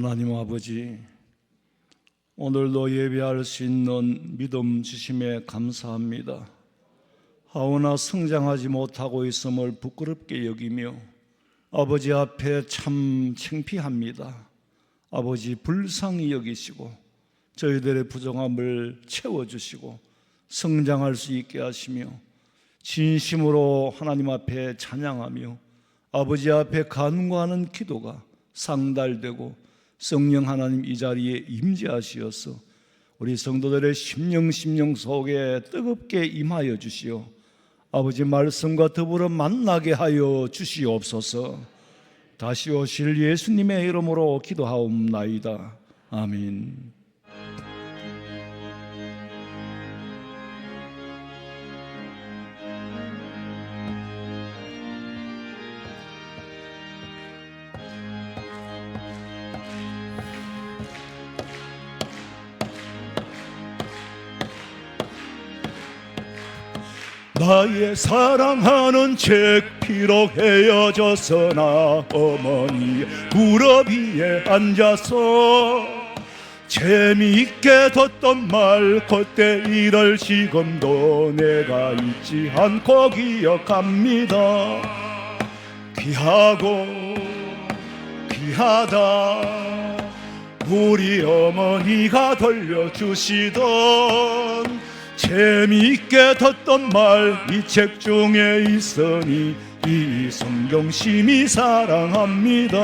하나님 아버지, 오늘도 예배할 수 있는 믿음 주심에 감사합니다. 하오나 성장하지 못하고 있음을 부끄럽게 여기며 아버지 앞에 참 창피합니다. 아버지 불쌍히 여기시고 저희들의 부족함을 채워주시고 성장할 수 있게 하시며 진심으로 하나님 앞에 찬양하며 아버지 앞에 간구하는 기도가 상달되고 성령 하나님 이 자리에 임재하시어서 우리 성도들의 심령 속에 뜨겁게 임하여 주시어 아버지 말씀과 더불어 만나게 하여 주시옵소서. 다시 오실 예수님의 이름으로 기도하옵나이다. 아멘. 나의 사랑하는 책 비록 헤어졌으나 어머니 무릎 위에 앉아서 재미있게 듣던 말 그때 일을 지금도 내가 잊지 않고 기억합니다. 귀하고 귀하다 우리 어머니가 들려주시던 재미있게 듣던 말 이 책 중에 있으니 이 성경 심히 사랑합니다.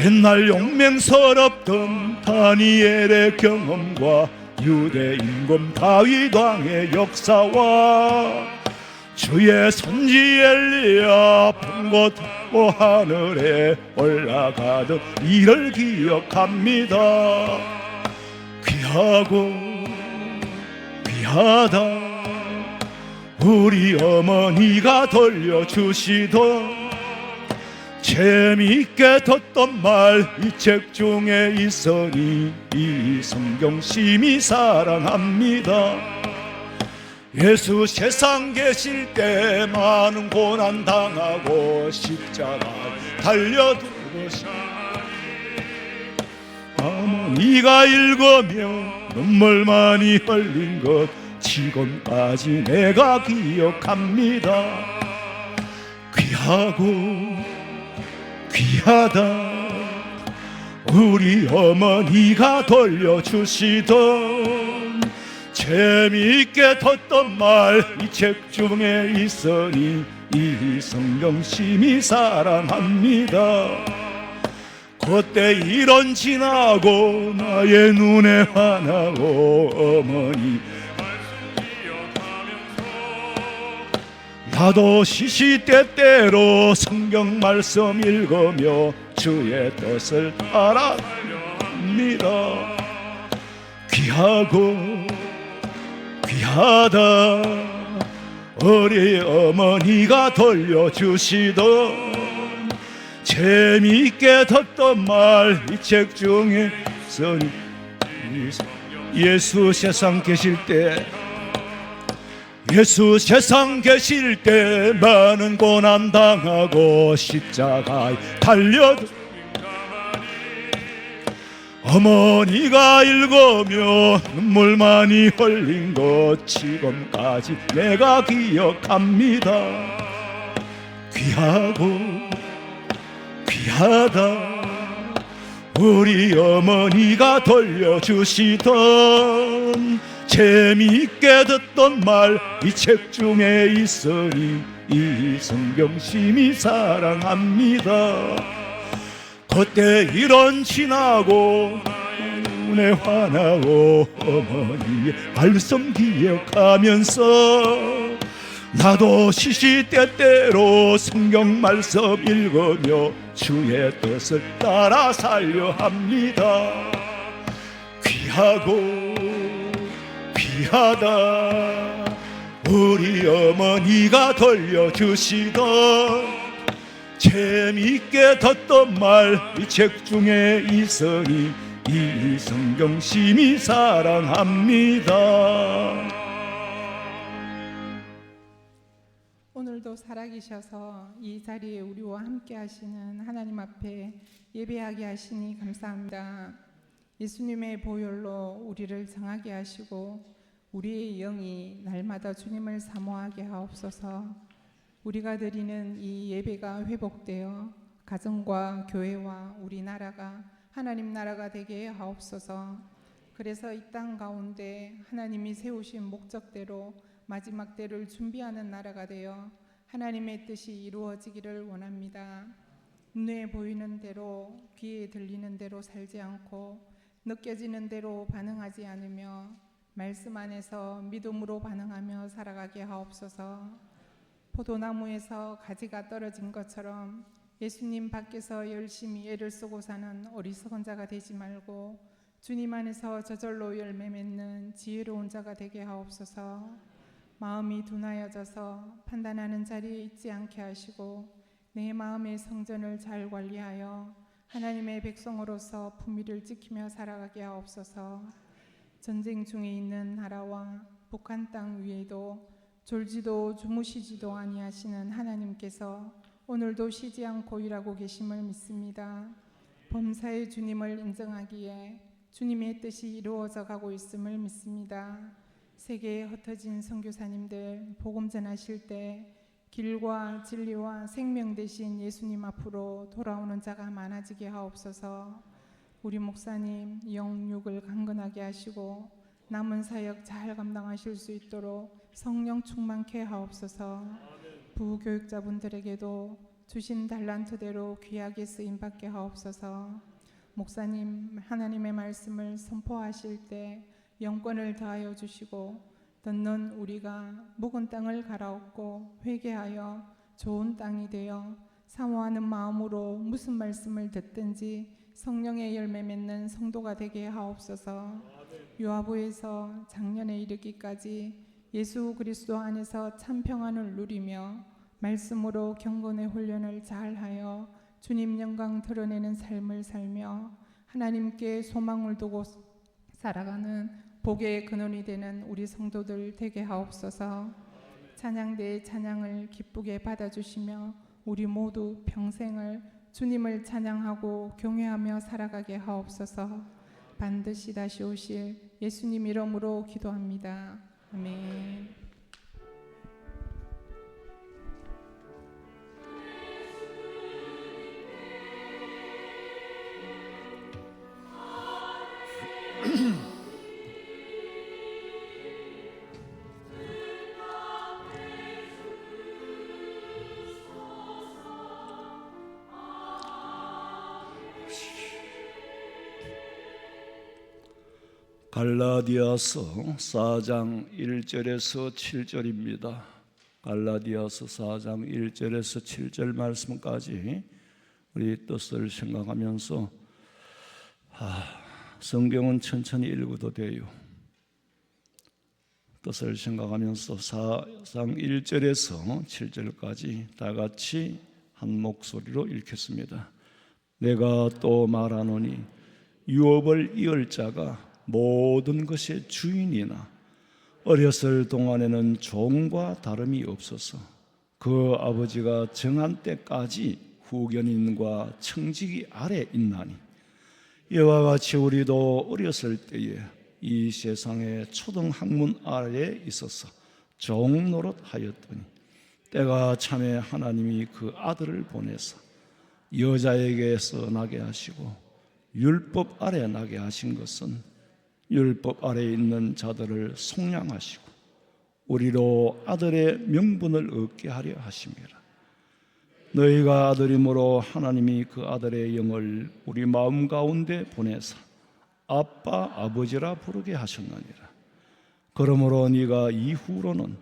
옛날 용맹스럽던 다니엘의 경험과 유대 임금 다윗 왕의 역사와 주의 선지 엘리야 본것 듣고 하늘에 올라가던 이를 기억합니다. 귀하고 귀하다 우리 어머니가 들려주시던 재미있게 듣던 말 이 책 중에 있으니 이 성경 심히 사랑합니다. 예수 세상 계실 때 많은 고난 당하고 십자가 달려 죽으신 어머니가 읽으며 눈물 많이 흘린 것 지금까지 내가 기억합니다. 귀하고 귀하다 우리 어머니가 들려주시던 재미있게 듣던 말 이 책 중에 있으니 이 성경 심히 사랑합니다. 그때 일은 지나고 나의 눈에 환하고 어머니 나도 시시때때로 성경 말씀 읽으며 주의 뜻을 따라 달려갑니다. 귀하고 귀하다 우리 어머니가 들려주시던 재미있게 듣던 말 이 책 중에 있으니 예수 세상 계실 때 예수 세상 계실 때 많은 고난 당하고 십자가에 달려 어머니가 읽으며 눈물 많이 흘린 것 지금까지 내가 기억합니다. 귀하고 귀하다 우리 어머니가 들려주시던 재미있게 듣던 말 이 책 중에 있으니 이 성경 심히 사랑합니다. 그때 일은 지나고 눈에 환하고 어머니의 말씀 기억하면서 나도 시시때때로 성경 말씀 읽으며 주의 뜻을 따라 살려 합니다. 귀하고 귀하다 우리 어머니가 들려주시던 재미있게 듣던 말 이 책 중에 있으니 이 성경 심히 사랑합니다. 오늘 오늘도 살아계셔서 이 자리에 우리와 함께 하시는 하나님 앞에 예배하게 하시니 감사합니다. 예수님의 보혈로 우리를 정하게 하시고 우리의 영이 날마다 주님을 사모하게 하옵소서. 우리가 드리는 이 예배가 회복되어 가정과 교회와 우리나라가 하나님 나라가 되게 하옵소서. 그래서 이 땅 가운데 하나님이 세우신 목적대로 마지막 때를 준비하는 나라가 되어 하나님의 뜻이 이루어지기를 원합니다. 눈에 보이는 대로 귀에 들리는 대로 살지 않고 느껴지는 대로 반응하지 않으며 말씀 안에서 믿음으로 반응하며 살아가게 하옵소서. 포도나무에서 가지가 떨어진 것처럼 예수님 밖에서 열심히 애를 쓰고 사는 어리석은 자가 되지 말고 주님 안에서 저절로 열매 맺는 지혜로운 자가 되게 하옵소서. 마음이 둔하여져서 판단하는 자리에 있지 않게 하시고 내 마음의 성전을 잘 관리하여 하나님의 백성으로서 품위를 지키며 살아가게 하옵소서. 전쟁 중에 있는 나라와 북한 땅 위에도 졸지도 주무시지도 아니하시는 하나님께서 오늘도 쉬지 않고 일하고 계심을 믿습니다. 범사의 주님을 인정하기에 주님의 뜻이 이루어져 가고 있음을 믿습니다. 세계에 흩어진 선교사님들 복음 전하실 때 길과 진리와 생명 되신 예수님 앞으로 돌아오는 자가 많아지게 하옵소서. 우리 목사님 영육을 강건하게 하시고 남은 사역 잘 감당하실 수 있도록 성령 충만케 하옵소서. 부교육자분들에게도 주신 달란트대로 귀하게 쓰임받게 하옵소서. 목사님 하나님의 말씀을 선포하실 때 영권을 더하여 주시고 듣는 우리가 묵은 땅을 갈아엎고 회개하여 좋은 땅이 되어 사모하는 마음으로 무슨 말씀을 듣든지 성령의 열매 맺는 성도가 되게 하옵소서. 유아부에서 작년에 이르기까지 예수 그리스도 안에서 참 평안을 누리며 말씀으로 경건의 훈련을 잘하여 주님 영광 드러내는 삶을 살며 하나님께 소망을 두고 살아가는 복의 근원이 되는 우리 성도들 되게 하옵소서. 찬양대의 찬양을 기쁘게 받아주시며 우리 모두 평생을 주님을 찬양하고 경외하며 살아가게 하옵소서. 반드시 다시 오실 예수님 이름으로 기도합니다. 아멘. 갈라디아서 4장 1절에서 7절입니다. 갈라디아서 4장 1절에서 7절 말씀까지 우리 뜻을 생각하면서 성경은 천천히 읽어도 돼요. 뜻을 생각하면서 4장 1절에서 7절까지 다 같이 한 목소리로 읽겠습니다. 내가 또 말하노니 유업을 이을 자가 모든 것의 주인이나 어렸을 동안에는 종과 다름이 없어서 그 아버지가 정한 때까지 후견인과 청지기 아래 있나니 이와 같이 우리도 어렸을 때에 이 세상의 초등학문 아래에 있어서 종노릇 하였더니 때가 참에 하나님이 그 아들을 보내서 여자에게서 나게 하시고 율법 아래 나게 하신 것은 율법 아래에 있는 자들을 속량하시고 우리로 아들의 명분을 얻게 하려 하심이라. 너희가 아들이므로 하나님이 그 아들의 영을 우리 마음 가운데 보내사 아빠 아버지라 부르게 하셨느니라. 그러므로 네가 이후로는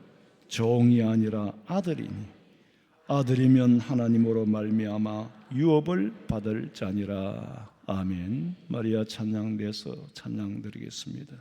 종이 아니라 아들이니 아들이면 하나님으로 말미암아 유업을 받을 자니라. 아멘. 마리아 찬양대에서 찬양 드리겠습니다.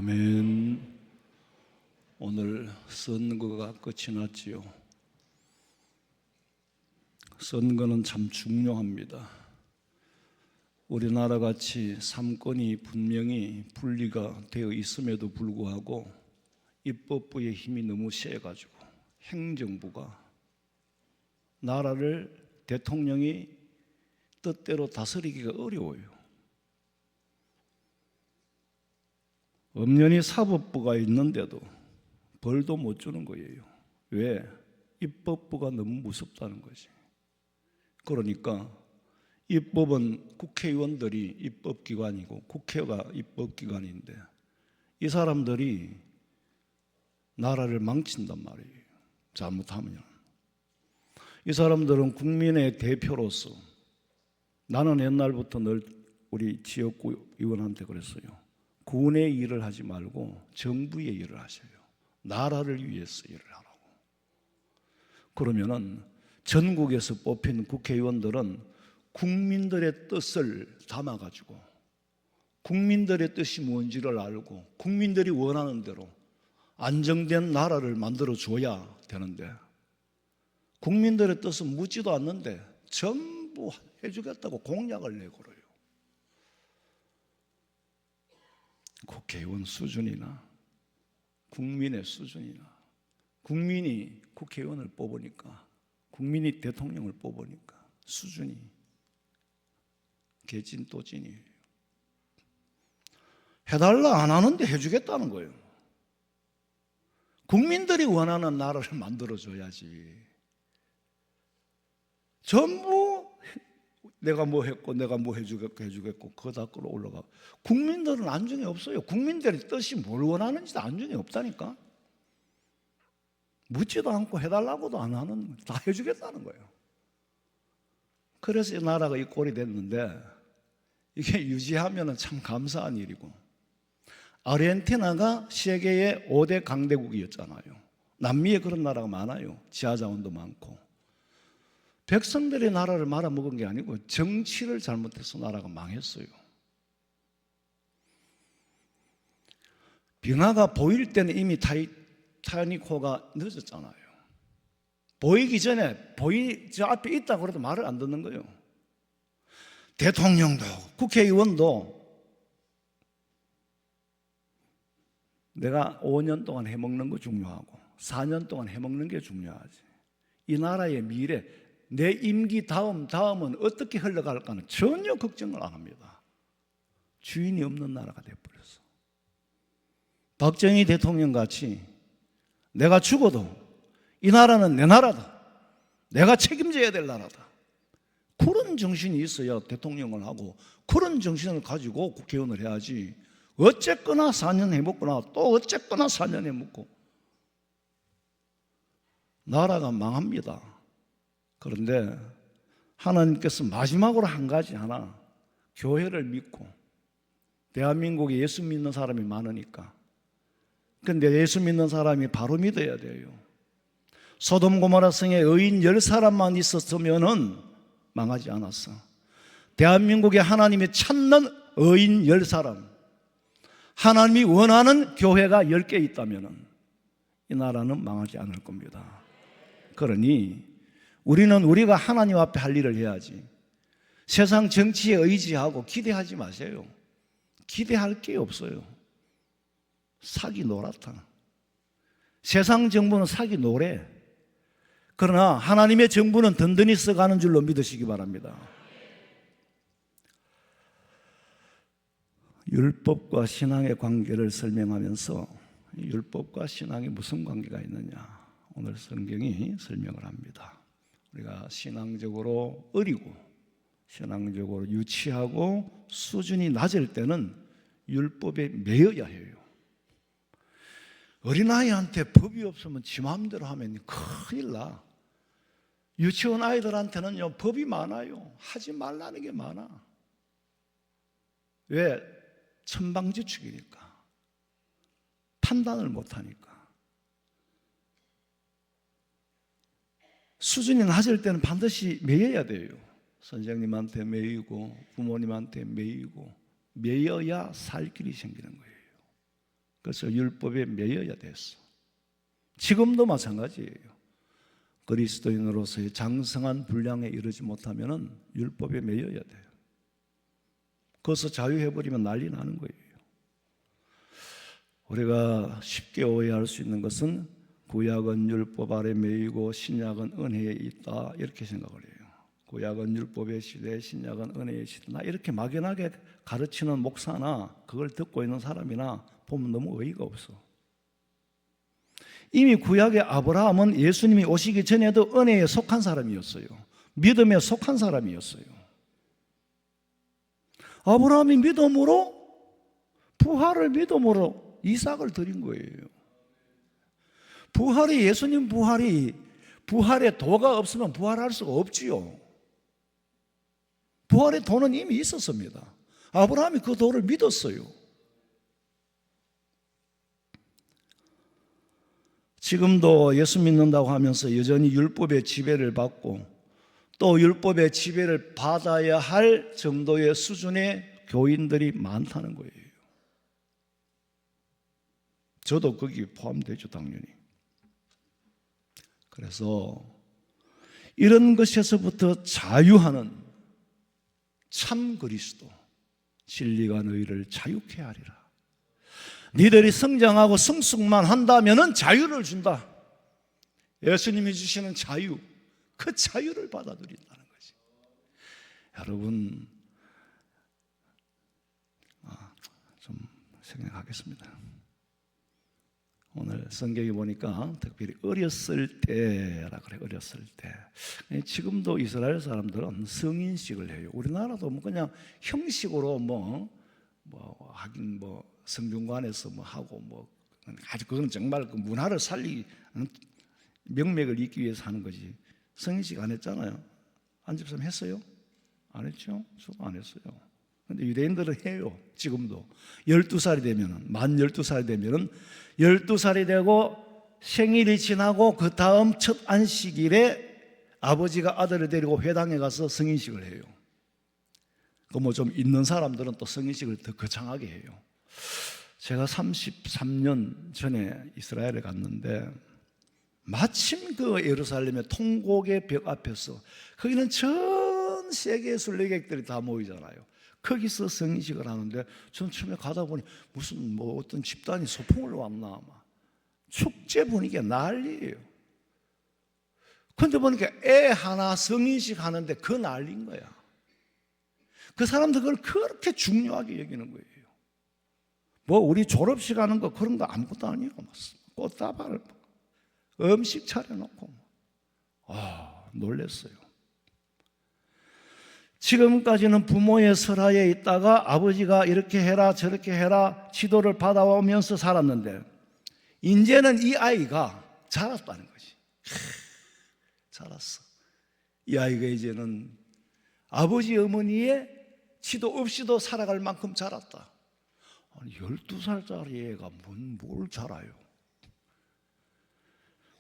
아멘. 오늘 선거가 끝이 났지요. 선거는 참 중요합니다. 우리나라 같이 삼권이 분명히 분리가 되어 있음에도 불구하고 입법부의 힘이 너무 세가지고 행정부가 나라를 대통령이 뜻대로 다스리기가 어려워요. 엄연히 사법부가 있는데도 벌도 못 주는 거예요. 왜? 입법부가 너무 무섭다는 거지. 그러니까 입법은 국회의원들이 입법기관이고 국회가 입법기관인데 이 사람들이 나라를 망친단 말이에요. 잘못하면. 이 사람들은 국민의 대표로서, 나는 옛날부터 늘 우리 지역구 의원한테 그랬어요. 군의 일을 하지 말고 정부의 일을 하셔요. 나라를 위해서 일을 하라고. 그러면은 전국에서 뽑힌 국회의원들은 국민들의 뜻을 담아가지고 국민들의 뜻이 뭔지를 알고 국민들이 원하는 대로 안정된 나라를 만들어줘야 되는데 국민들의 뜻은 묻지도 않는데 전부 해주겠다고 공약을 내걸어요. 국회의원 수준이나 국민의 수준이나 국민이 국회의원을 뽑으니까 국민이 대통령을 뽑으니까 수준이 개찐또찐이에요. 해달라 안 하는데 해주겠다는 거예요. 국민들이 원하는 나라를 만들어줘야지. 전부 내가 뭐 했고 내가 뭐 해주겠고 그거 다 끌어올라가. 국민들은 안중에 없어요. 국민들의 뜻이 뭘 원하는지도 안중에 없다니까. 묻지도 않고 해달라고도 안 하는, 다 해주겠다는 거예요. 그래서 이 나라가 이 꼴이 됐는데 이게 유지하면 참 감사한 일이고, 아르헨티나가 세계의 5대 강대국이었잖아요. 남미에 그런 나라가 많아요. 지하자원도 많고. 백성들의 나라를 말아먹은 게 아니고 정치를 잘못해서 나라가 망했어요. 빙하가 보일 때는 이미 타이타닉호가 늦었잖아요. 보이기 전에 저 앞에 있다 그래도 말을 안 듣는 거예요. 대통령도 국회의원도 내가 5년 동안 해먹는 거 중요하고 4년 동안 해먹는 게 중요하지. 이 나라의 미래, 내 임기 다음은 어떻게 흘러갈까는 전혀 걱정을 안 합니다. 주인이 없는 나라가 돼버렸어. 박정희 대통령 같이 내가 죽어도 이 나라는 내 나라다, 내가 책임져야 될 나라다, 그런 정신이 있어야 대통령을 하고 그런 정신을 가지고 국회의원을 해야지. 어쨌거나 4년 해먹거나 또 어쨌거나 4년 해먹고 나라가 망합니다. 그런데 하나님께서 마지막으로 한 가지 하나, 교회를 믿고, 대한민국에 예수 믿는 사람이 많으니까. 근데 예수 믿는 사람이 바로 믿어야 돼요. 소돔 고모라 성에 의인 10사람만 있었으면은 망하지 않았어. 대한민국에 하나님이 찾는 의인 10사람, 하나님이 원하는 교회가 10개 있다면은 이 나라는 망하지 않을 겁니다. 그러니 우리는 우리가 하나님 앞에 할 일을 해야지. 세상 정치에 의지하고 기대하지 마세요. 기대할 게 없어요. 사기 노랗다. 세상 정부는 사기 노래. 그러나 하나님의 정부는 든든히 써가는 줄로 믿으시기 바랍니다. 율법과 신앙의 관계를 설명하면서 율법과 신앙이 무슨 관계가 있느냐, 오늘 성경이 설명을 합니다. 우리가 신앙적으로 어리고 신앙적으로 유치하고 수준이 낮을 때는 율법에 매여야 해요. 어린아이한테 법이 없으면 지 마음대로 하면 큰일 나. 유치원 아이들한테는요, 법이 많아요. 하지 말라는 게 많아. 왜? 천방지축이니까. 판단을 못하니까. 수준이 낮을 때는 반드시 매여야 돼요. 선생님한테 매이고 부모님한테 매이고 매여야 살 길이 생기는 거예요. 그래서 율법에 매여야 됐어. 지금도 마찬가지예요. 그리스도인으로서의 장성한 분량에 이르지 못하면 율법에 매여야 돼요. 거기서 자유해버리면 난리 나는 거예요. 우리가 쉽게 오해할 수 있는 것은 구약은 율법 아래 매이고 신약은 은혜에 있다 이렇게 생각을 해요. 구약은 율법의 시대, 신약은 은혜의 시대나 이렇게 막연하게 가르치는 목사나 그걸 듣고 있는 사람이나 보면 너무 어이가 없어. 이미 구약의 아브라함은 예수님이 오시기 전에도 은혜에 속한 사람이었어요. 믿음에 속한 사람이었어요. 아브라함이 믿음으로 부활을 믿음으로 이삭을 드린 거예요. 부활이 예수님 부활에 도가 없으면 부활할 수가 없지요. 부활의 도는 이미 있었습니다. 아브라함이 그 도를 믿었어요. 지금도 예수 믿는다고 하면서 여전히 율법의 지배를 받고 또 율법의 지배를 받아야 할 정도의 수준의 교인들이 많다는 거예요. 저도 거기에 포함되죠, 당연히. 그래서 이런 것에서부터 자유하는 참 그리스도, 진리가 너희를 자유케 하리라. 니들이 성장하고 성숙만 한다면 자유를 준다. 예수님이 주시는 자유, 그 자유를 받아들인다는 거지. 여러분, 좀 생각하겠습니다. 오늘 성경에 보니까 특별히 어렸을 때라 그래. 어렸을 때. 지금도 이스라엘 사람들은 성인식을 해요. 우리나라도 뭐 그냥 형식으로 하긴 성균관에서 하고 아주 그건 정말 그 문화를 살리기 명맥을 잇기 위해서 하는 거지. 성인식 안 했잖아요. 안집사님 했어요? 안 했죠? 저도 안 했어요. 근데 유대인들은 해요. 지금도 12살이 되면은 만 12살이 되면은 12살이 되고 생일이 지나고 그 다음 첫 안식일에 아버지가 아들을 데리고 회당에 가서 성인식을 해요. 그 좀 있는 사람들은 또 성인식을 더 거창하게 해요. 제가 33년 전에 이스라엘에 갔는데 마침 그 예루살렘의 통곡의 벽 앞에서 거기는 전 세계의 순례객들이 다 모이잖아요. 거기서 성인식을 하는데 전 처음에 가다 보니 무슨 어떤 집단이 소풍을 왔나 아마 축제 분위기가 난리예요. 그런데 보니까 애 하나 성인식 하는데 그 난리인 거야. 그 사람들 그걸 그렇게 중요하게 여기는 거예요. 우리 졸업식 하는 거 그런 거 아무것도 아니고 꽃다발 음식 차려놓고 놀랬어요. 지금까지는 부모의 설하에 있다가 아버지가 이렇게 해라 저렇게 해라 지도를 받아오면서 살았는데 이제는 이 아이가 자랐다는 거지. 자랐어. 이 아이가 이제는 아버지 어머니의 지도 없이도 살아갈 만큼 자랐다. 12살짜리 애가 뭘 자라요?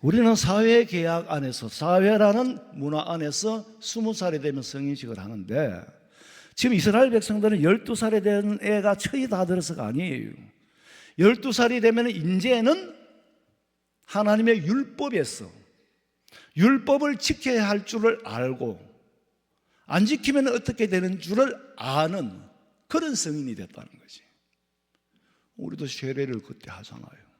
우리는 사회계약 안에서 사회라는 문화 안에서 20살이 되면 성인식을 하는데 지금 이스라엘 백성들은 12살이 된 애가 처이 다 들어서가 아니에요. 12살이 되면 이제는 하나님의 율법에서 율법을 지켜야 할 줄을 알고 안 지키면 어떻게 되는 줄을 아는 그런 성인이 됐다는 거지. 우리도 세례를 그때 하잖아요.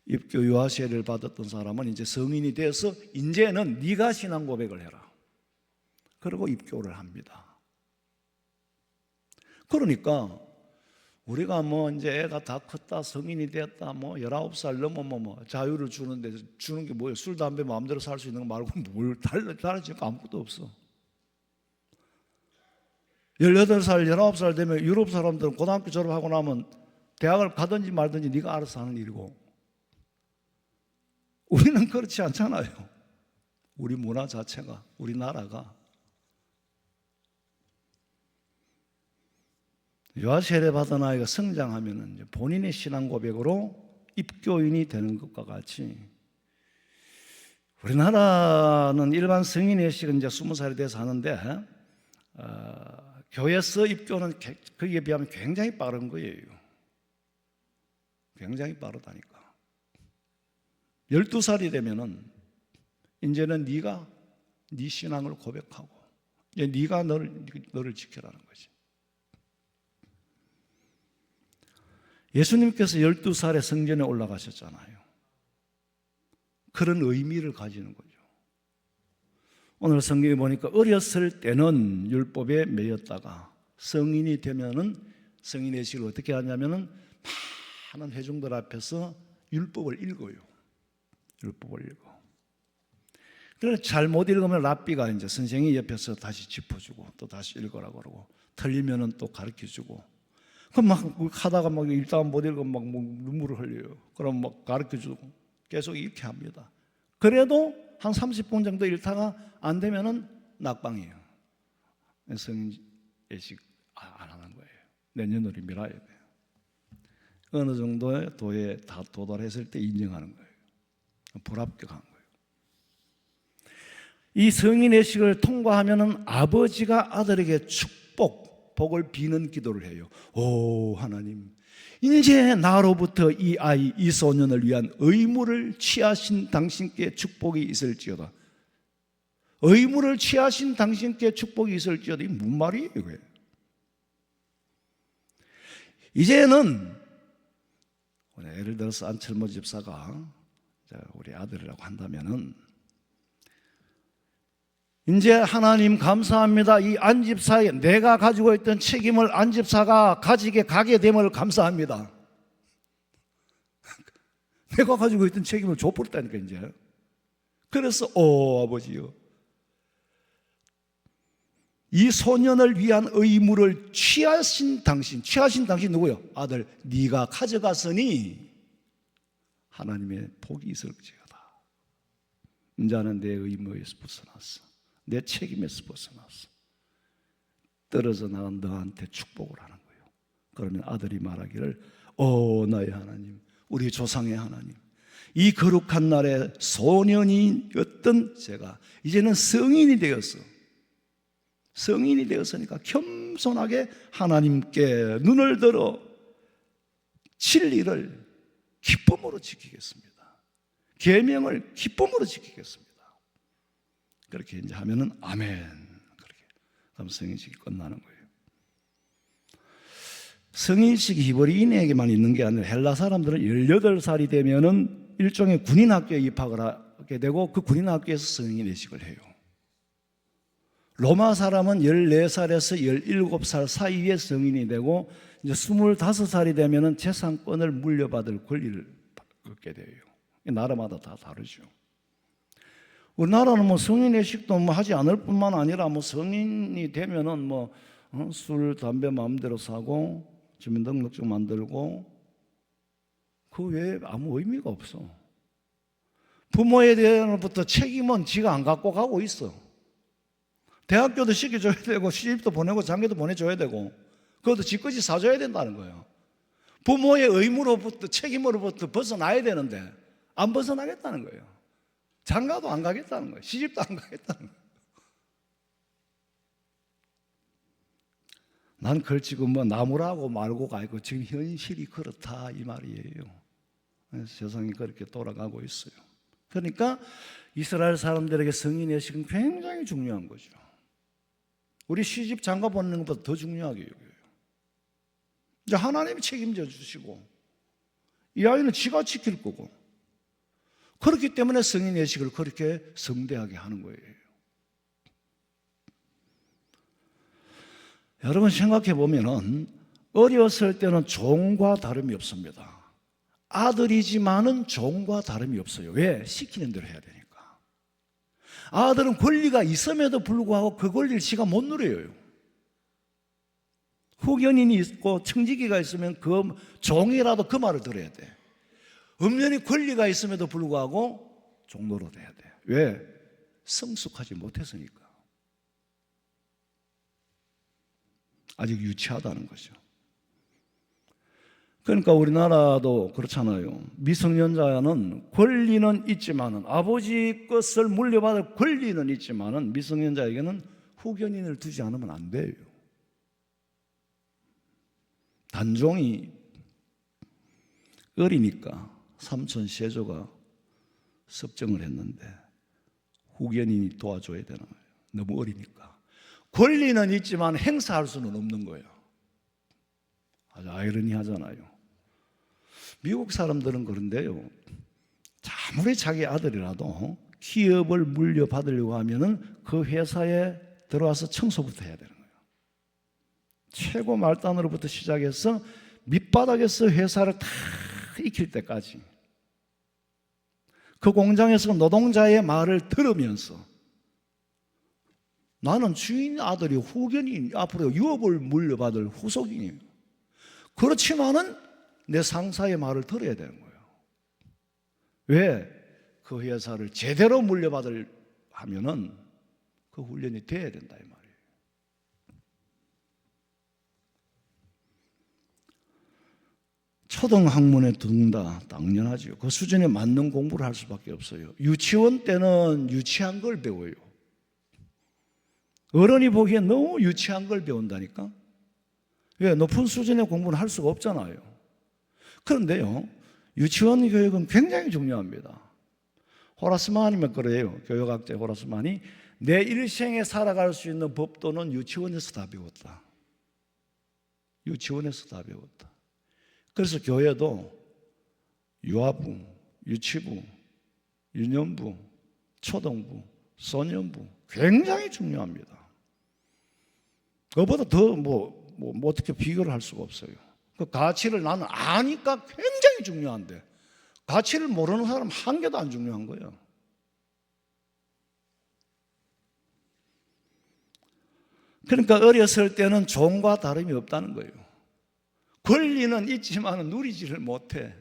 입교 유아 세례를 받았던 사람은 이제 성인이 돼서 이제는 네가 신앙 고백을 해라. 그리고 입교를 합니다. 그러니까 우리가 이제 애가 다 컸다 성인이 됐다 19살 넘으면 자유를 주는데 주는 게 뭐예요? 술 담배 마음대로 살 수 있는 거 말고 뭘 달라질 거 아무것도 없어. 18살 19살 되면 유럽 사람들은 고등학교 졸업하고 나면 대학을 가든지 말든지 네가 알아서 하는 일이고 우리는 그렇지 않잖아요. 우리 문화 자체가, 우리나라가. 유아 세례 받은 아이가 성장하면 이제 본인의 신앙 고백으로 입교인이 되는 것과 같이 우리나라는 일반 성인의 식은 이제 20살이 돼서 하는데 교회에서 입교는 거기에 비하면 굉장히 빠른 거예요. 굉장히 빠르다니까. 12살이 되면은 이제는 네가 네 신앙을 고백하고 이제 네가 너를 지켜라는 거지. 예수님께서 12살에 성전에 올라가셨잖아요. 그런 의미를 가지는 거죠. 오늘 성경에 보니까 어렸을 때는 율법에 매였다가 성인이 되면은 성인의 식을 어떻게 하냐면은 많은 회중들 앞에서 율법을 읽어요. 율법을 읽어. 그래서 잘못 읽으면 랍비가 이제 선생이 옆에서 다시 짚어주고 또 다시 읽으라고 그러고 틀리면은 또 가르쳐주고. 그럼 막 하다가 막 읽다가 못 읽으면 막 눈물을 흘려요. 그럼 막 가르쳐주고 계속 이렇게 합니다. 그래도 한 30분 정도 읽다가 안 되면은 낙방이에요. 성인 예식 안 하는 거예요. 내년으로 미뤄야 돼요. 어느 정도의 도에 다 도달했을 때 인정하는 거예요. 불합격한 거예요. 이 성인 예식을 통과하면은 아버지가 아들에게 복을 비는 기도를 해요. 오 하나님, 이제 나로부터 이 아이, 이 소년을 위한 의무를 취하신 당신께 축복이 있을지어다. 의무를 취하신 당신께 축복이 있을지어다. 이게 무슨 말이에요? 이게? 이제는 예를 들어서 안철모 집사가 우리 아들이라고 한다면은 이제 하나님 감사합니다. 이 안집사에 내가 가지고 있던 책임을 안집사가 가지게 가게 됨을 감사합니다. 내가 가지고 있던 책임을 줘버렸다니까 이제. 그래서 아버지요, 이 소년을 위한 의무를 취하신 당신 누구요? 아들, 네가 가져갔으니 하나님의 복이 있을지어다. 이제는 내 의무에서 벗어났어. 내 책임에서 벗어났어. 떨어져 나간 너한테 축복을 하는 거예요. 그러면 아들이 말하기를 나의 하나님, 우리 조상의 하나님, 이 거룩한 날에 소년이었던 제가 이제는 성인이 되었어. 성인이 되었으니까 겸손하게 하나님께 눈을 들어 진리를 기쁨으로 지키겠습니다. 계명을 기쁨으로 지키겠습니다. 그렇게 이제 하면은 아멘. 그렇게 그럼 성인식이 끝나는 거예요. 성인식이 히브리인에게만 있는 게 아니라 헬라 사람들은 18살이 되면은 일종의 군인 학교에 입학을 하게 되고 그 군인 학교에서 성인 예식을 해요. 로마 사람은 14살에서 17살 사이에 성인이 되고 이제 25살이 되면은 재산권을 물려받을 권리를 얻게 돼요. 나라마다 다 다르죠. 우리나라는 뭐 성인 예식도 뭐 하지 않을 뿐만 아니라 뭐 성인이 되면은 뭐 술, 담배 마음대로 사고 주민등록증 만들고 그 외에 아무 의미가 없어. 부모에 대해서부터 책임은 지가 안 갖고 가고 있어. 대학교도 시켜줘야 되고 시집도 보내고 장교도 보내줘야 되고 그것도 지꺼지 사줘야 된다는 거예요. 부모의 의무로부터 책임으로부터 벗어나야 되는데 안 벗어나겠다는 거예요. 장가도 안 가겠다는 거예요. 시집도 안 가겠다는 거예요. 난 그걸 지금 뭐 나무라고 말고가 아니고 지금 현실이 그렇다 이 말이에요. 세상이 그렇게 돌아가고 있어요. 그러니까 이스라엘 사람들에게 성인 예식은 굉장히 중요한 거죠. 우리 시집 장가 보내는 것보다 더 중요하게 여겨요. 이제 하나님이 책임져 주시고 이 아이는 지가 지킬 거고 그렇기 때문에 성인 예식을 그렇게 성대하게 하는 거예요. 여러분 생각해 보면은 어렸을 때는 종과 다름이 없습니다. 아들이지만은 종과 다름이 없어요. 왜? 시키는 대로 해야 되니까. 아들은 권리가 있음에도 불구하고 그 권리를 지가 못 누려요. 후견인이 있고 청지기가 있으면 그 종이라도 그 말을 들어야 돼. 엄연히 권리가 있음에도 불구하고 종노릇 해야 돼. 왜? 성숙하지 못했으니까. 아직 유치하다는 거죠. 그러니까 우리나라도 그렇잖아요. 미성년자는 권리는 있지만은 아버지 것을 물려받을 권리는 있지만은 미성년자에게는 후견인을 두지 않으면 안 돼요. 단종이 어리니까 삼촌 세조가 섭정을 했는데 후견인이 도와줘야 되는 거예요. 너무 어리니까. 권리는 있지만 행사할 수는 없는 거예요. 아주 아이러니하잖아요. 미국 사람들은 그런데요, 아무리 자기 아들이라도 기업을 물려받으려고 하면은 그 회사에 들어와서 청소부터 해야 되는 거예요. 최고 말단으로부터 시작해서 밑바닥에서 회사를 다 익힐 때까지 그 공장에서 노동자의 말을 들으면서 나는 주인 아들이 후견인, 앞으로 유업을 물려받을 후속인이에요. 그렇지만은 내 상사의 말을 들어야 되는 거예요. 왜? 그 회사를 제대로 물려받을 하면은 그 훈련이 돼야 된다 이 말이에요. 초등학문에 둔다 당연하죠. 그 수준에 맞는 공부를 할 수밖에 없어요. 유치원 때는 유치한 걸 배워요. 어른이 보기엔 너무 유치한 걸 배운다니까. 왜? 높은 수준의 공부는 할 수가 없잖아요. 그런데요, 유치원 교육은 굉장히 중요합니다. 호라스만이면 그래요. 교육학자 호라스만이 내 일생에 살아갈 수 있는 법도는 유치원에서 다 배웠다. 유치원에서 다 배웠다. 그래서 교회도 유아부, 유치부, 유년부, 초등부, 소년부 굉장히 중요합니다. 그보다 더 어떻게 비교를 할 수가 없어요. 그 가치를 나는 아니까 굉장히 중요한데 가치를 모르는 사람 한 개도 안 중요한 거예요. 그러니까 어렸을 때는 종과 다름이 없다는 거예요. 권리는 있지만 누리지를 못해.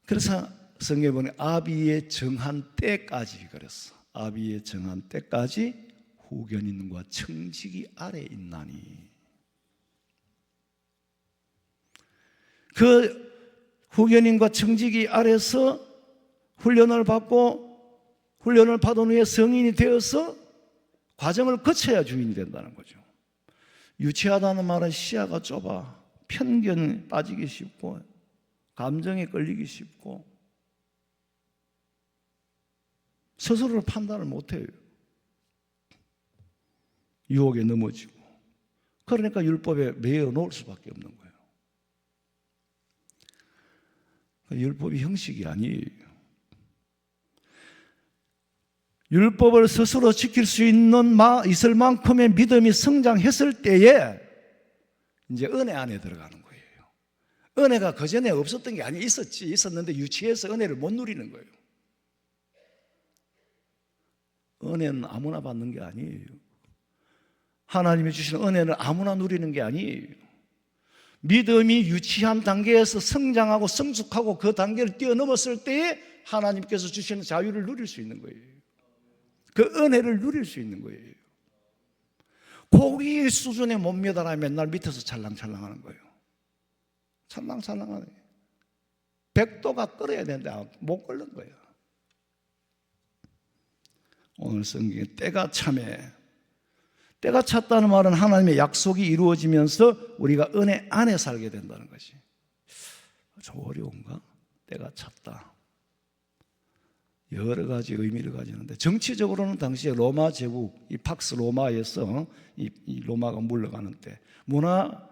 그래서 성경에 보면 아비의 정한 때까지 그랬어. 아비의 정한 때까지 후견인과 청지기 아래 있나니. 그 후견인과 청지기 아래서 훈련을 받고 훈련을 받은 후에 성인이 되어서 과정을 거쳐야 주인이 된다는 거죠. 유치하다는 말은 시야가 좁아 편견에 빠지기 쉽고 감정에 끌리기 쉽고 스스로를 판단을 못해요. 유혹에 넘어지고. 그러니까 율법에 매여 놓을 수밖에 없는 거예요. 율법이 형식이 아니에요. 율법을 스스로 지킬 수 있을 만큼의 믿음이 성장했을 때에 이제 은혜 안에 들어가는 거예요. 은혜가 그전에 없었던 게 아니에요. 있었는데 유치해서 은혜를 못 누리는 거예요. 은혜는 아무나 받는 게 아니에요. 하나님이 주시는 은혜는 아무나 누리는 게 아니에요. 믿음이 유치한 단계에서 성장하고 성숙하고 그 단계를 뛰어넘었을 때에 하나님께서 주시는 자유를 누릴 수 있는 거예요. 그 은혜를 누릴 수 있는 거예요. 고기 수준에 못 매달아 맨날 밑에서 찰랑찰랑하는 거예요. 찰랑찰랑하네. 100도가 끓어야 되는데 못 끓는 거예요. 오늘 성경에 때가 참에, 때가 찼다는 말은 하나님의 약속이 이루어지면서 우리가 은혜 안에 살게 된다는 것이. 좀 어려운가? 때가 찼다. 여러 가지 의미를 가지는데 정치적으로는 당시에 로마 제국, 이 팍스 로마에서 이 로마가 물러가는 때, 문화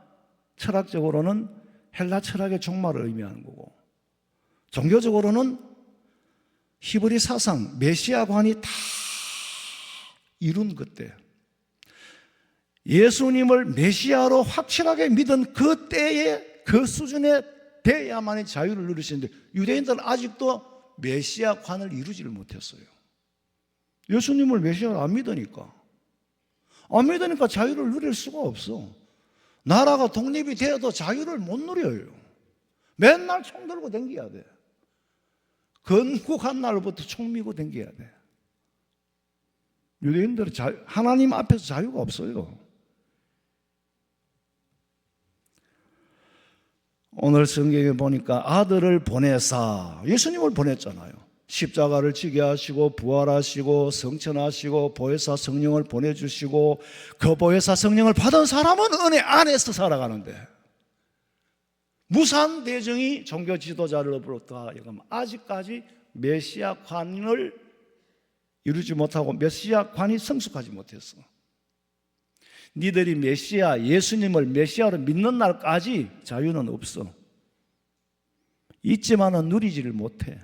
철학적으로는 헬라 철학의 종말을 의미하는 거고, 종교적으로는 히브리 사상, 메시아관이 다 이룬 그때, 예수님을 메시아로 확실하게 믿은 그 때에 그 수준에 돼야만이 자유를 누릴 수 있는데 유대인들은 아직도 메시아관을 이루지를 못했어요. 예수님을 메시아로 안 믿으니까 자유를 누릴 수가 없어. 나라가 독립이 되어도 자유를 못 누려요. 맨날 총 들고 댕겨야 돼. 건국한 날부터 총 미고 댕겨야 돼. 유대인들은 하나님 앞에서 자유가 없어요. 오늘 성경에 보니까 아들을 보내사, 예수님을 보냈잖아요. 십자가를 지게 하시고 부활하시고 성천하시고 보혜사 성령을 보내주시고 그 보혜사 성령을 받은 사람은 은혜 안에서 살아가는데 무산 대중이 종교 지도자로부터 하여금 아직까지 메시아관을 이루지 못하고 메시아관이 성숙하지 못했어. 니들이 메시아, 예수님을 메시아로 믿는 날까지 자유는 없어. 있지만은 누리지를 못해.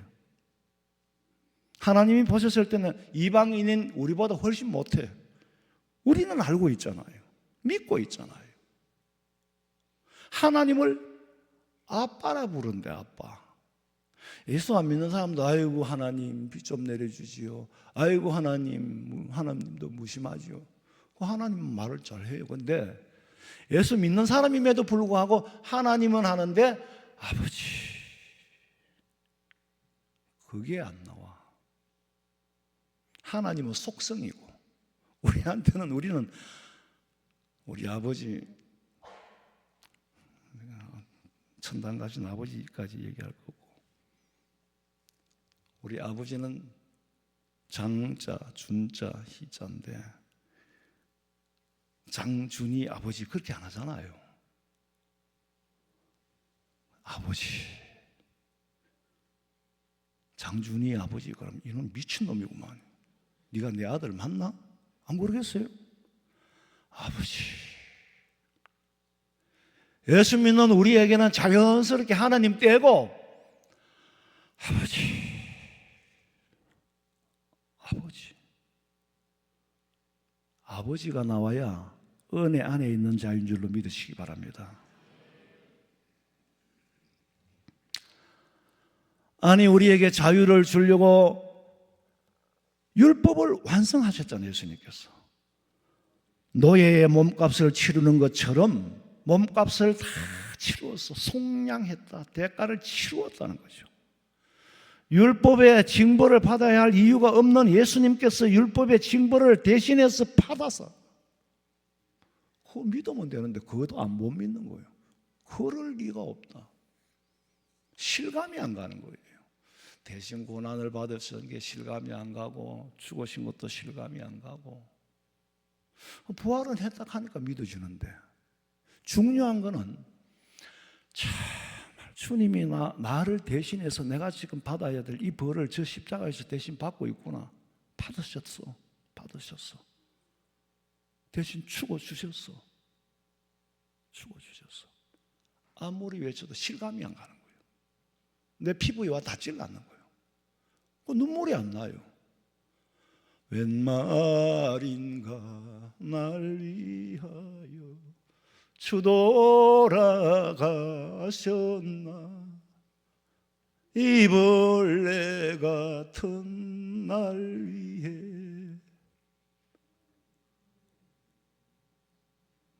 하나님이 보셨을 때는 이방인인 우리보다 훨씬 못해. 우리는 알고 있잖아요. 믿고 있잖아요. 하나님을 아빠라 부른대, 아빠. 예수 안 믿는 사람도 아이고 하나님 비 좀 내려주지요. 아이고 하나님도 무심하지요. 하나님은 말을 잘해요. 근데 예수 믿는 사람임에도 불구하고 하나님은 하는데 아버지, 그게 안 나와. 하나님은 속성이고 우리한테는 우리는 우리 아버지, 천당 가신 아버지까지 얘기할 거고, 우리 아버지는 장자, 준자, 희자인데 장준이 아버지 그렇게 안 하잖아요. 아버지, 장준이 아버지, 그럼 이놈 미친놈이구만. 네가 내 아들 맞나? 안 모르겠어요? 아버지. 예수 믿는 우리에게는 자연스럽게 하나님 떼고 아버지, 아버지, 아버지가 나와야 은혜 안에 있는 자인 줄로 믿으시기 바랍니다. 아니, 우리에게 자유를 주려고 율법을 완성하셨잖아요. 예수님께서 노예의 몸값을 치르는 것처럼 몸값을 다 치루었어. 속량했다. 대가를 치루었다는 거죠. 율법의 징벌을 받아야 할 이유가 없는 예수님께서 율법의 징벌을 대신해서 받아서 그거 믿으면 되는데 그것도 못 믿는 거예요. 그럴 리가 없다. 실감이 안 가는 거예요. 대신 고난을 받으신 게 실감이 안 가고 죽으신 것도 실감이 안 가고 부활은 했다 하니까 믿어지는데, 중요한 거는 정말 주님이 나를 대신해서 내가 지금 받아야 될 이 벌을 저 십자가에서 대신 받고 있구나. 받으셨어. 대신 죽어주셨어. 아무리 외쳐도 실감이 안 가는 거예요. 내 피부에 와 닿질 않는 거예요. 눈물이 안 나요. 웬 말인가 날 위하여 주 돌아가셨나, 이 벌레 같은 날 위해.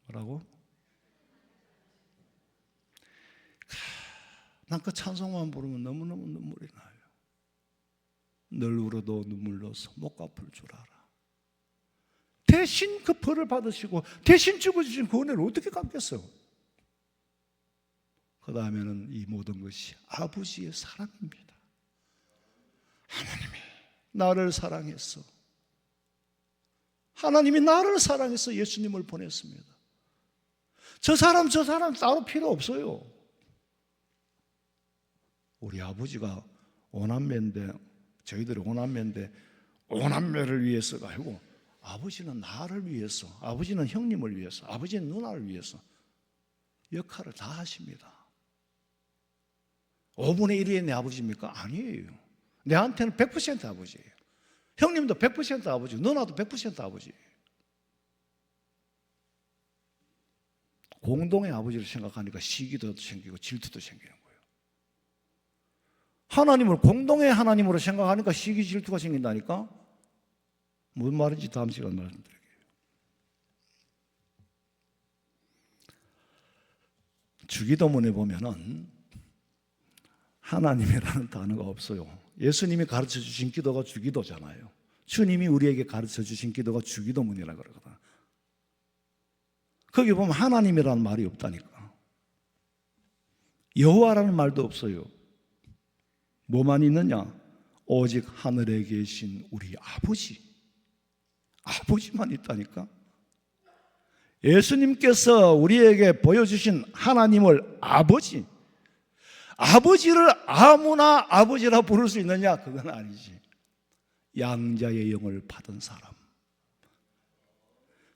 뭐라고? 난 그 찬송만 부르면 너무너무 눈물이 나요. 늘 울어도 눈물 넣어서 못 갚을 줄 알아. 대신 그 벌을 받으시고 대신 죽어주신 그 은혜를 어떻게 갚겠어요? 그 다음에는 이 모든 것이 아버지의 사랑입니다. 하나님이 나를 사랑했어. 하나님이 나를 사랑해서 예수님을 보냈습니다. 저 사람 따로 필요 없어요. 우리 아버지가 오남매인데, 저희들이 오남매인데 오남매를 위해서가 아니고 아버지는 나를 위해서, 아버지는 형님을 위해서, 아버지는 누나를 위해서 역할을 다 하십니다. 5분의 1이 내 아버지입니까? 아니에요. 내한테는 100% 아버지예요. 형님도 100% 아버지, 누나도 100% 아버지예요. 공동의 아버지를 생각하니까 시기도 생기고 질투도 생기는 거예요. 하나님을 공동의 하나님으로 생각하니까 시기 질투가 생긴다니까. 무슨 말인지 다음 시간에 말씀드릴게요. 주기도문에 보면은 하나님이라는 단어가 없어요. 예수님이 가르쳐 주신 기도가 주기도잖아요. 주님이 우리에게 가르쳐 주신 기도가 주기도문이라고 그러거든. 거기 보면 하나님이라는 말이 없다니까. 여호와라는 말도 없어요. 뭐만 있느냐? 오직 하늘에 계신 우리 아버지만 있다니까. 예수님께서 우리에게 보여주신 하나님을 아버지, 아버지를 아무나 아버지라 부를 수 있느냐? 그건 아니지. 양자의 영을 받은 사람,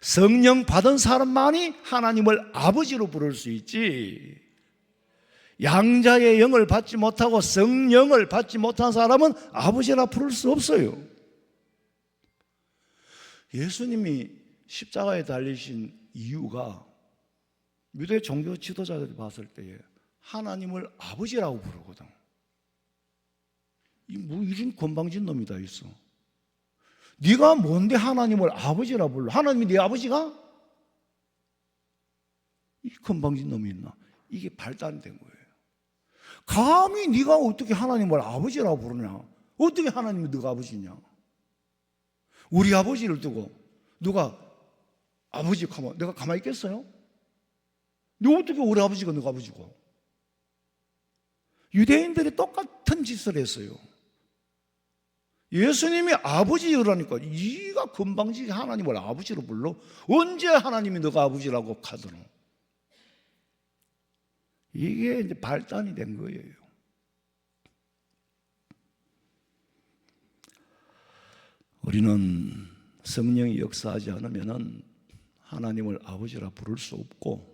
성령 받은 사람만이 하나님을 아버지로 부를 수 있지, 양자의 영을 받지 못하고 성령을 받지 못한 사람은 아버지라 부를 수 없어요. 예수님이 십자가에 달리신 이유가 유대 종교 지도자들이 봤을 때에 하나님을 아버지라고 부르거든. 뭐 이런 건방진 놈이 다 있어. 네가 뭔데 하나님을 아버지라 불러? 하나님이 네 아버지가? 이 건방진 놈이 있나? 이게 발단이 된 거예요. 감히 네가 어떻게 하나님을 아버지라고 부르냐? 어떻게 하나님이 네가 아버지냐? 우리 아버지를 두고 누가 아버지 하면 내가 가만히 있겠어요? 너 어떻게 우리 아버지가 네가 아버지고? 유대인들이 똑같은 짓을 했어요. 예수님이 아버지라니까 네가 건방지게 하나님을 아버지로 불러? 언제 하나님이 너가 아버지라고 하더노? 이게 이제 발단이 된 거예요. 우리는 성령이 역사하지 않으면 하나님을 아버지라 부를 수 없고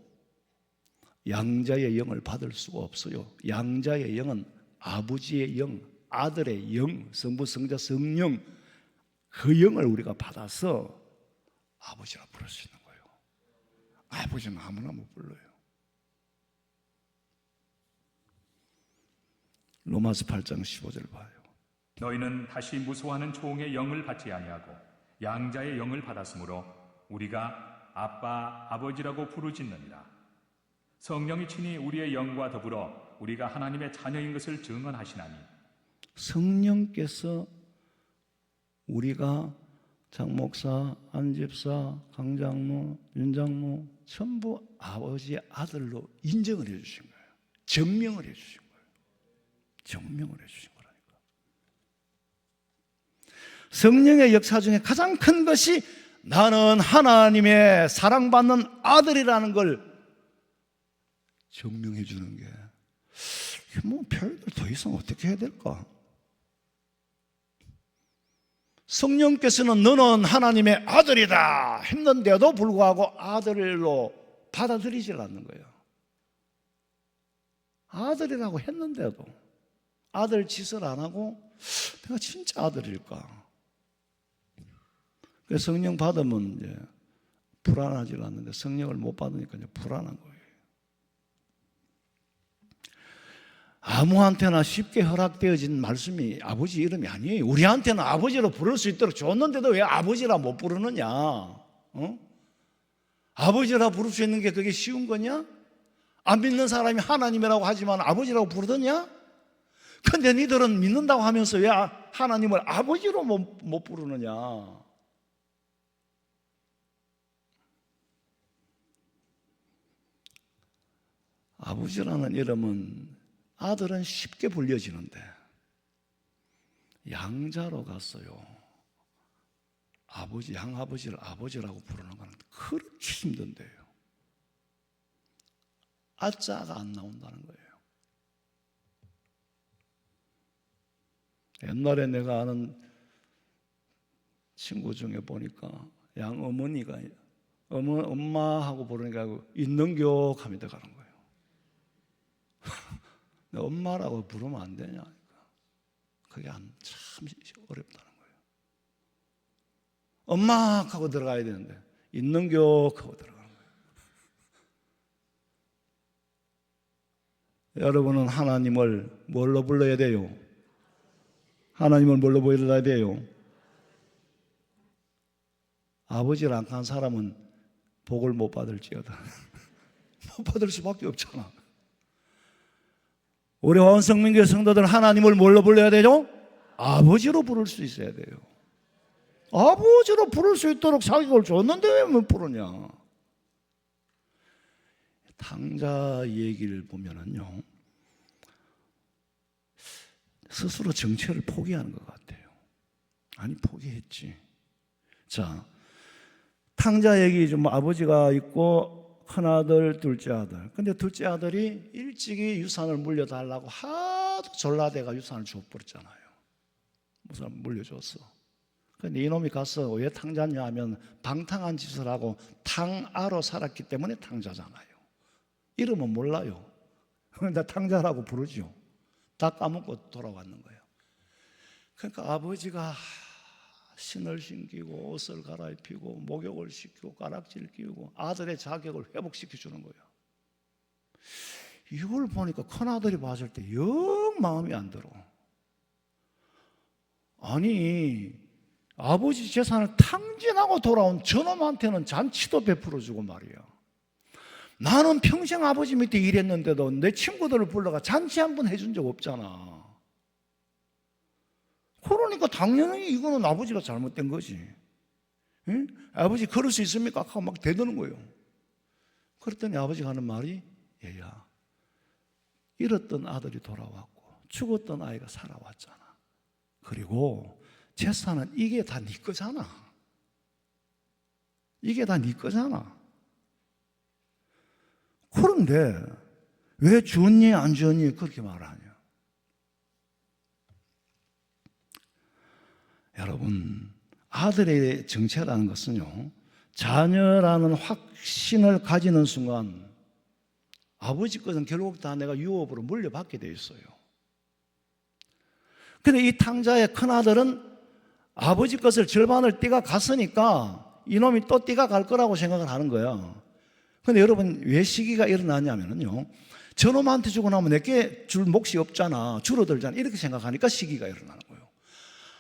양자의 영을 받을 수가 없어요. 양자의 영은 아버지의 영, 아들의 영, 성부, 성자, 성령, 그 영을 우리가 받아서 아버지라 부를 수 있는 거예요. 아버지는 아무나 못 불러요. 로마서 8장 15절 봐요. 너희는 다시 무소하는 총의 영을 받지 아니하고 양자의 영을 받았으므로 우리가 아빠, 아버지라고 부르짖느니라. 성령이 친히 우리의 영과 더불어 우리가 하나님의 자녀인 것을 증언하시나니. 성령께서 우리가 장목사, 안집사, 강장로, 윤장로 전부 아버지의 아들로 인정을 해주신 거예요. 증명을 해주신 거예요. 증명을 해주신 거라니까. 성령의 역사 중에 가장 큰 것이 나는 하나님의 사랑받는 아들이라는 걸 증명해 주는 게, 뭐 별들 더 이상 어떻게 해야 될까? 성령께서는 너는 하나님의 아들이다 했는데도 불구하고 아들로 받아들이질 않는 거예요. 아들이라고 했는데도 아들 짓을 안 하고 내가 진짜 아들일까? 성령 받으면 이제 불안하지 않는데 성령을 못 받으니까 이제 불안한 거예요. 아무한테나 쉽게 허락되어진 말씀이 아버지 이름이 아니에요. 우리한테는 아버지로 부를 수 있도록 줬는데도 왜 아버지라 못 부르느냐? 아버지라 부를 수 있는 게 그게 쉬운 거냐? 안 믿는 사람이 하나님이라고 하지만 아버지라고 부르더냐? 근데 니들은 믿는다고 하면서 왜 하나님을 아버지로 못 부르느냐? 아버지라는 이름은 아들은 쉽게 불려지는데 양자로 갔어요. 아버지, 양아버지를 아버지라고 부르는 건 그렇게 힘든데요. 아자가 안 나온다는 거예요. 옛날에 내가 아는 친구 중에 보니까 양어머니가 엄마하고 부르니까 있는교 하면 가는 거예요. 엄마라고 부르면 안 되냐? 그게 참 어렵다는 거예요. 엄마 하고 들어가야 되는데 있는교 하고 들어가는 거예요. 여러분은 하나님을 뭘로 불러야 돼요? 하나님을 뭘로 불러야 돼요? 아버지를 안 간 사람은 복을 못 받을지어다. 못 받을 수밖에 없잖아. 우리 원성민교회 성도들 하나님을 뭘로 불러야 되죠? 아버지로 부를 수 있어야 돼요. 아버지로 부를 수 있도록 자격을 줬는데 왜 못 부르냐? 탕자 얘기를 보면은요, 스스로 정체를 포기하는 것 같아요. 아니, 포기했지. 자, 탕자 얘기 좀 아버지가 있고 큰아들, 둘째 아들. 근데 둘째 아들이 일찍이 유산을 물려달라고 하도 졸라대가 유산을 줘버렸잖아요. 무슨 물려줬어. 근데 이놈이 가서 왜 탕자냐 하면 방탕한 짓을 하고 탕아로 살았기 때문에 탕자잖아요. 이름은 몰라요. 근데 탕자라고 부르죠. 다 까먹고 돌아왔는 거예요. 그러니까 아버지가 신을 신기고 옷을 갈아입히고 목욕을 시키고 가락지를 끼우고 아들의 자격을 회복시켜주는 거예요. 이걸 보니까 큰아들이 봤을 때 영 마음이 안 들어. 아니, 아버지 재산을 탕진하고 돌아온 저놈한테는 잔치도 베풀어주고 말이야. 나는 평생 아버지 밑에 일했는데도 내 친구들을 불러가 잔치 한 번 해준 적 없잖아. 그러니까 당연히 이거는 아버지가 잘못된 거지. 응? 아버지 그럴 수 있습니까? 하고 막 대드는 거예요. 그랬더니 아버지가 하는 말이, 얘야, 잃었던 아들이 돌아왔고 죽었던 아이가 살아왔잖아. 그리고 재산은 이게 다 네 거잖아. 이게 다 네 거잖아. 그런데 왜 주었니 안 주었니 그렇게 말하냐. 여러분, 아들의 정체라는 것은요, 자녀라는 확신을 가지는 순간 아버지 것은 결국 다 내가 유업으로 물려받게 돼 있어요. 근데 이 탕자의 큰아들은 아버지 것을 절반을 띠가 갔으니까 이놈이 또 띠가 갈 거라고 생각을 하는 거야. 근데 여러분, 왜 시기가 일어나냐면요, 저놈한테 주고 나면 내게 줄 몫이 없잖아, 줄어들잖아, 이렇게 생각하니까 시기가 일어나는 거예요.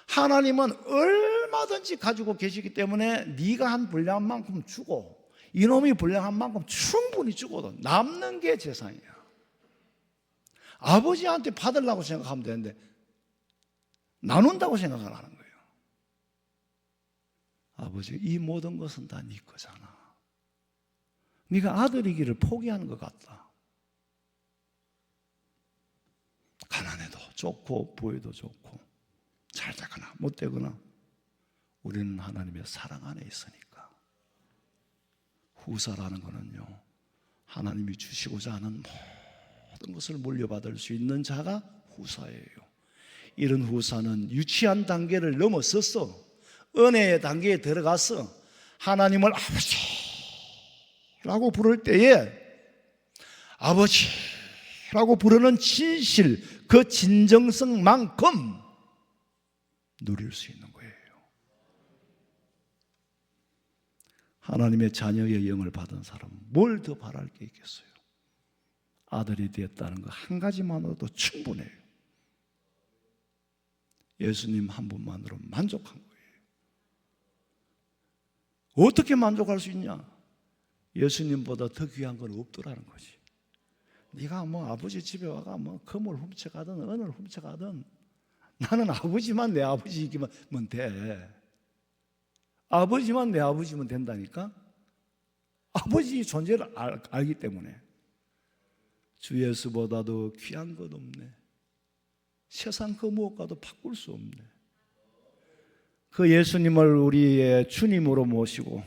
하나님은 얼마든지 가지고 계시기 때문에 네가 한 분량한 만큼 주고 이놈이 분량한 만큼 충분히 주고도 남는 게 재산이야. 아버지한테 받으려고 생각하면 되는데 나눈다고 생각을 하는 거예요. 아버지, 이 모든 것은 다 네 거잖아. 네가 아들이기를 포기하는 것 같다. 가난해도 좋고 부해도 좋고 잘 되거나 못 되거나 우리는 하나님의 사랑 안에 있으니까. 후사라는 것은요, 하나님이 주시고자 하는 모든 것을 물려받을 수 있는 자가 후사예요. 이런 후사는 유치한 단계를 넘어섰어 은혜의 단계에 들어가서 하나님을 아버지라고 부를 때에 아버지라고 부르는 진실, 그 진정성만큼 누릴 수 있는 거예요. 하나님의 자녀의 영을 받은 사람은 뭘 더 바랄 게 있겠어요? 아들이 되었다는 거 한 가지만으로도 충분해요. 예수님 한 분만으로 만족한 거예요. 어떻게 만족할 수 있냐? 예수님보다 더 귀한 건 없더라는 거지. 네가 뭐 아버지 집에 와가 뭐 금을 훔쳐가든 은을 훔쳐가든 나는 아버지만 내 아버지이기만 돼. 아버지만 내 아버지면 된다니까. 아버지 존재를 알기 때문에. 주 예수보다도 귀한 것 없네. 세상 그 무엇과도 바꿀 수 없네. 그 예수님을 우리의 주님으로 모시고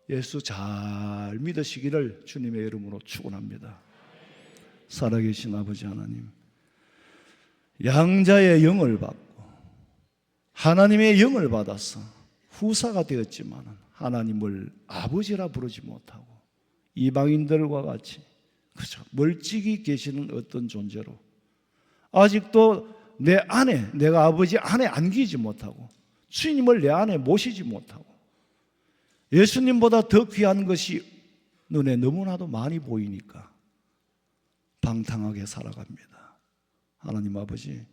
예수 잘 믿으시기를 주님의 이름으로 축원합니다. 살아계신 아버지 하나님, 양자의 영을 받고 하나님의 영을 받아서 후사가 되었지만 하나님을 아버지라 부르지 못하고 이방인들과 같이 그저 멀찍이 계시는 어떤 존재로 아직도 내 안에, 내가 아버지 안에 안기지 못하고 주님을 내 안에 모시지 못하고 예수님보다 더 귀한 것이 눈에 너무나도 많이 보이니까 방탕하게 살아갑니다. 하나님 아버지,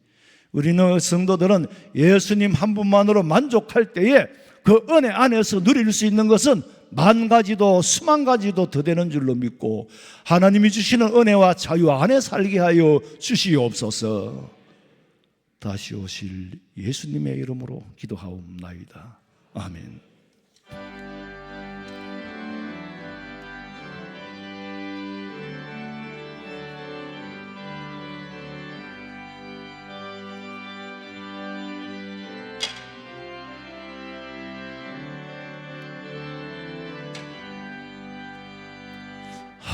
우리는 성도들은 예수님 한 분만으로 만족할 때에 그 은혜 안에서 누릴 수 있는 것은 만 가지도 수만 가지도 더 되는 줄로 믿고 하나님이 주시는 은혜와 자유 안에 살게 하여 주시옵소서. 다시 오실 예수님의 이름으로 기도하옵나이다. 아멘.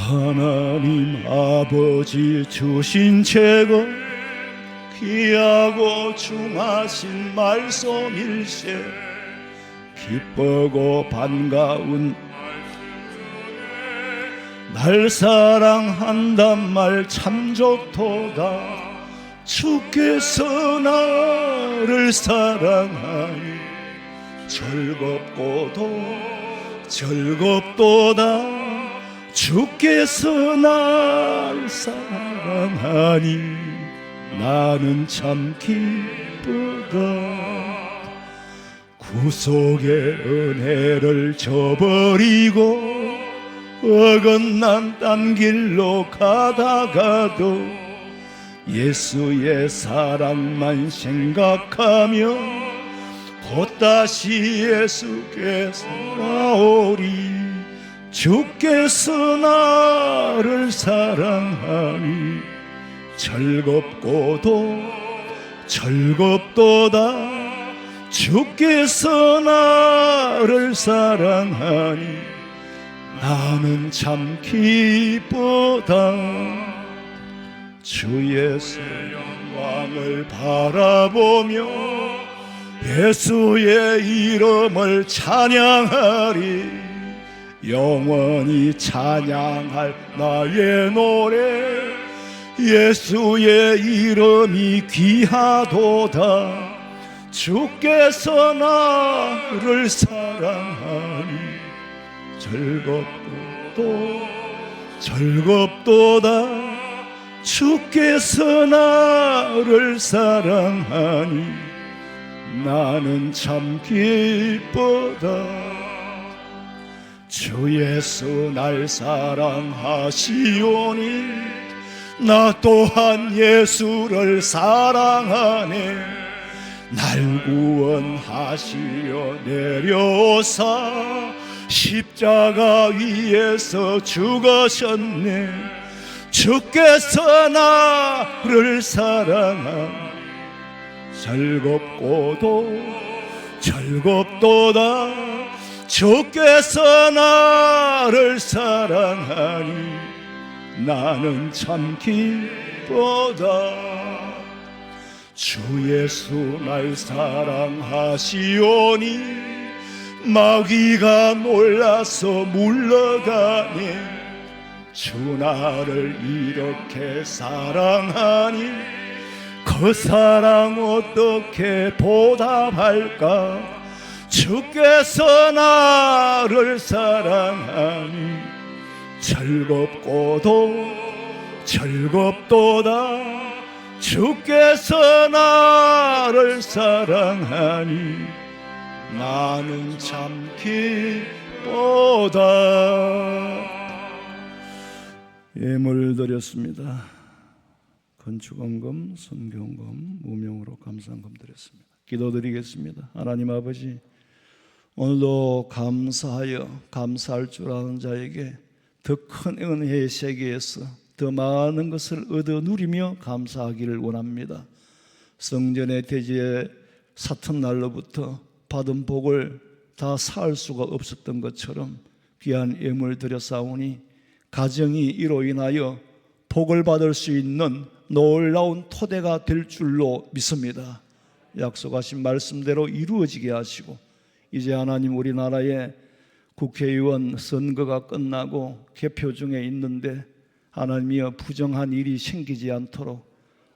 하나님 아버지 주신 최고 귀하고 중하신 말씀일세 기쁘고 반가운 날 사랑한단 말 참 좋도다 주께서 나를 사랑하니 즐겁도다 주께서 날 사랑하니 나는 참 기쁘다 구속의 은혜를 저버리고 어긋난 딴 길로 가다가도 예수의 사랑만 생각하며 곧 다시 예수께서 나오리 주께서 나를 사랑하니 즐겁도다 주께서 나를 사랑하니 나는 참 기쁘다 주의 영광을 바라보며 예수의 이름을 찬양하리 영원히 찬양할 나의 노래 예수의 이름이 귀하도다 주께서 나를 사랑하니 즐겁도다 주께서 나를 사랑하니 나는 참 기쁘다 주 예수 날 사랑하시오니 나 또한 예수를 사랑하네 날 구원하시어 내려오사 십자가 위에서 죽으셨네 주께서 나를 사랑하니 즐겁도다 주께서 나를 사랑하니 나는 참 기쁘다 주 예수 날 사랑하시오니 마귀가 놀라서 물러가니 주 나를 이렇게 사랑하니 그 사랑 어떻게 보답할까 주께서 나를 사랑하니 즐겁도다 주께서 나를 사랑하니 나는 참 기쁘다 예물 드렸습니다. 건축원금, 선교원금, 무명으로 감사한금 드렸습니다. 기도드리겠습니다. 하나님 아버지 오늘도 감사하여 감사할 줄 아는 자에게 더 큰 은혜의 세계에서 더 많은 것을 얻어 누리며 감사하기를 원합니다. 성전의 대지의 사천 날로부터 받은 복을 다 사할 수가 없었던 것처럼 귀한 예물 드렸사오니 가정이 이로 인하여 복을 받을 수 있는 놀라운 토대가 될 줄로 믿습니다. 약속하신 말씀대로 이루어지게 하시고 이제 하나님 우리나라의 국회의원 선거가 끝나고 개표 중에 있는데 하나님이여 부정한 일이 생기지 않도록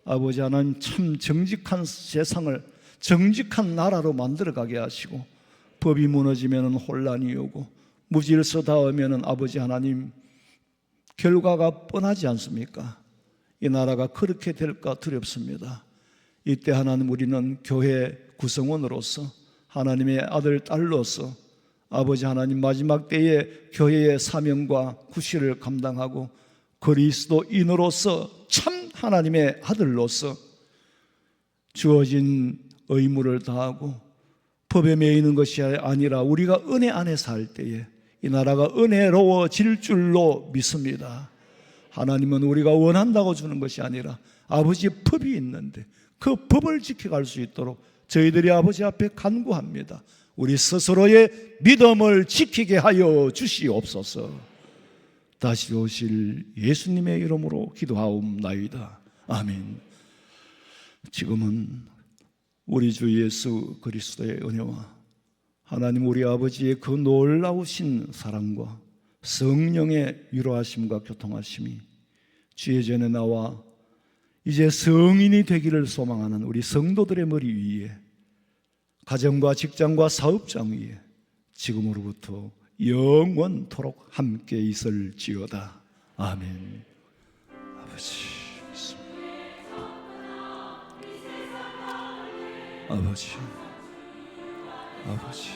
아버지 하나님 참 정직한 세상을 정직한 나라로 만들어가게 하시고 법이 무너지면 혼란이 오고 무질서 닿으면 아버지 하나님 결과가 뻔하지 않습니까? 이 나라가 그렇게 될까 두렵습니다. 이때 하나님 우리는 교회 구성원으로서 하나님의 아들 딸로서 아버지 하나님 마지막 때에 교회의 사명과 구실을 감당하고 그리스도인으로서 참 하나님의 아들로서 주어진 의무를 다하고 법에 매이는 것이 아니라 우리가 은혜 안에서 할 때에 이 나라가 은혜로워질 줄로 믿습니다. 하나님은 우리가 원한다고 주는 것이 아니라 아버지의 법이 있는데 그 법을 지켜갈 수 있도록 저희들이 아버지 앞에 간구합니다. 우리 스스로의 믿음을 지키게 하여 주시옵소서. 다시 오실 예수님의 이름으로 기도하옵나이다. 아멘. 지금은 우리 주 예수 그리스도의 은혜와 하나님 우리 아버지의 그 놀라우신 사랑과 성령의 위로하심과 교통하심이 주의 전에 나와 이제 성인이 되기를 소망하는 우리 성도들의 머리 위에, 가정과 직장과 사업장 위에 지금으로부터 영원토록 함께 있을지어다. 아멘. 아버지, 아버지, 아버지.